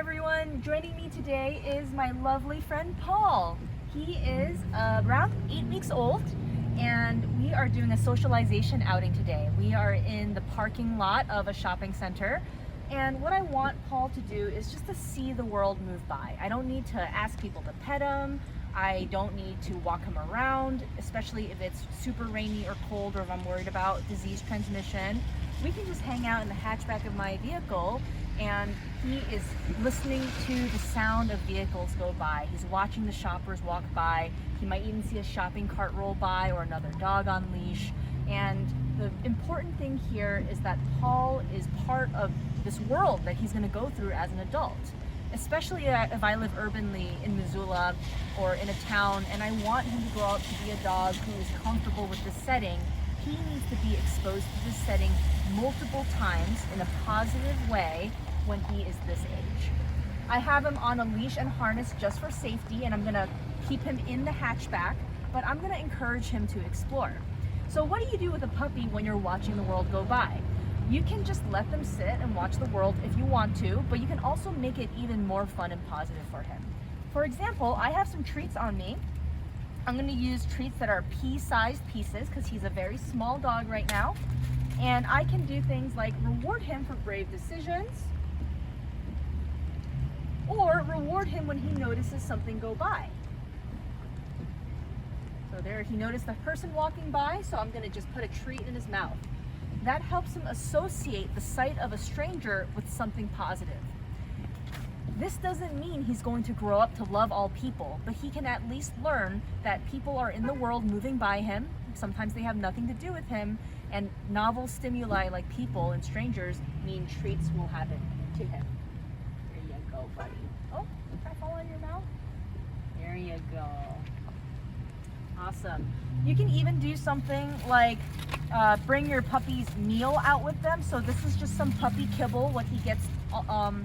everyone, joining me today is my lovely friend Paul. He is around 8 weeks old and we are doing a socialization outing today. We are in the parking lot of a shopping center, and what I want Paul to do is just to see the world move by. I don't need to ask people to pet him. I don't need to walk him around, especially if it's super rainy or cold, or if I'm worried about disease transmission. We can just hang out in the hatchback of my vehicle, and he is listening to the sound of vehicles go by. He's watching the shoppers walk by. He might even see a shopping cart roll by or another dog on leash. And the important thing here is that Paul is part of this world that he's going to go through as an adult. Especially if I live urbanly in Missoula or in a town and I want him to grow up to be a dog who is comfortable with this setting, he needs to be exposed to this setting multiple times in a positive way when he is this age. I have him on a leash and harness just for safety, and I'm going to keep him in the hatchback, but I'm going to encourage him to explore. So what do you do with a puppy when you're watching the world go by? You can just let them sit and watch the world if you want to, but you can also make it even more fun and positive for him. For example, I have some treats on me. I'm going to use treats that are pea-sized pieces because he's a very small dog right now. And I can do things like reward him for brave decisions, or reward him when he notices something go by. So there, he noticed a person walking by, so I'm going to just put a treat in his mouth. That helps him associate the sight of a stranger with something positive. This doesn't mean he's going to grow up to love all people, but he can at least learn that people are in the world moving by him. Sometimes they have nothing to do with him, and novel stimuli like people and strangers mean treats will happen to him. There you go, buddy. Oh, did I fall on your mouth? There you go. Awesome. You can even do something like bring your puppy's meal out with them. So this is just some puppy kibble, what he gets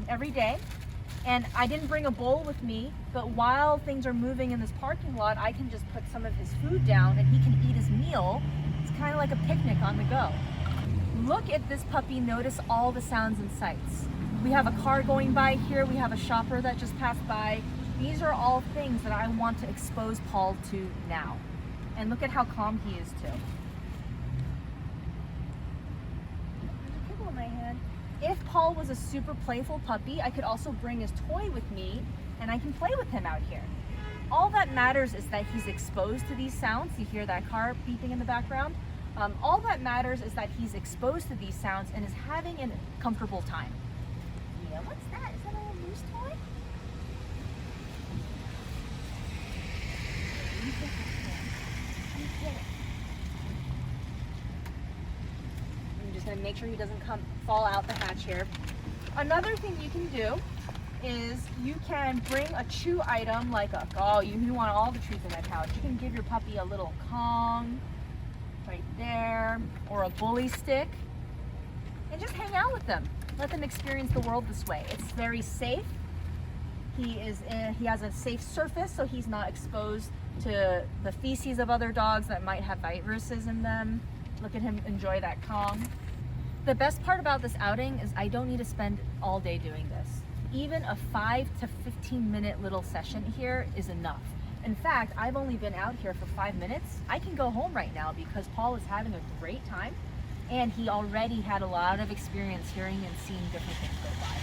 every day. And I didn't bring a bowl with me, but while things are moving in this parking lot, I can just put some of his food down and he can eat his meal. It's kind of like a picnic on the go. Look at this puppy, notice all the sounds and sights. We have a car going by here, we have a shopper that just passed by. These are all things that I want to expose Paul to now. And look at how calm he is too. There's a kibble in my hand. If Paul was a super playful puppy, I could also bring his toy with me and I can play with him out here. All that matters is that he's exposed to these sounds. You hear that car beeping in the background? All that matters is that he's exposed to these sounds and is having a comfortable time. Yeah, what's that? Is that a little moose toy? I'm just going to make sure he doesn't fall out the hatch here. Another thing you can do is you can bring a chew item like you want all the treats in that pouch. You can give your puppy a little Kong right there, or a bully stick, and just hang out with them. Let them experience the world this way. It's very safe. He has a safe surface, so he's not exposed to the feces of other dogs that might have viruses in them. Look at him enjoy that Kong. The best part about this outing is I don't need to spend all day doing this. Even a 5 to 15 minute little session here is enough. In fact, I've only been out here for 5 minutes. I can go home right now because Paul is having a great time and he already had a lot of experience hearing and seeing different things go by.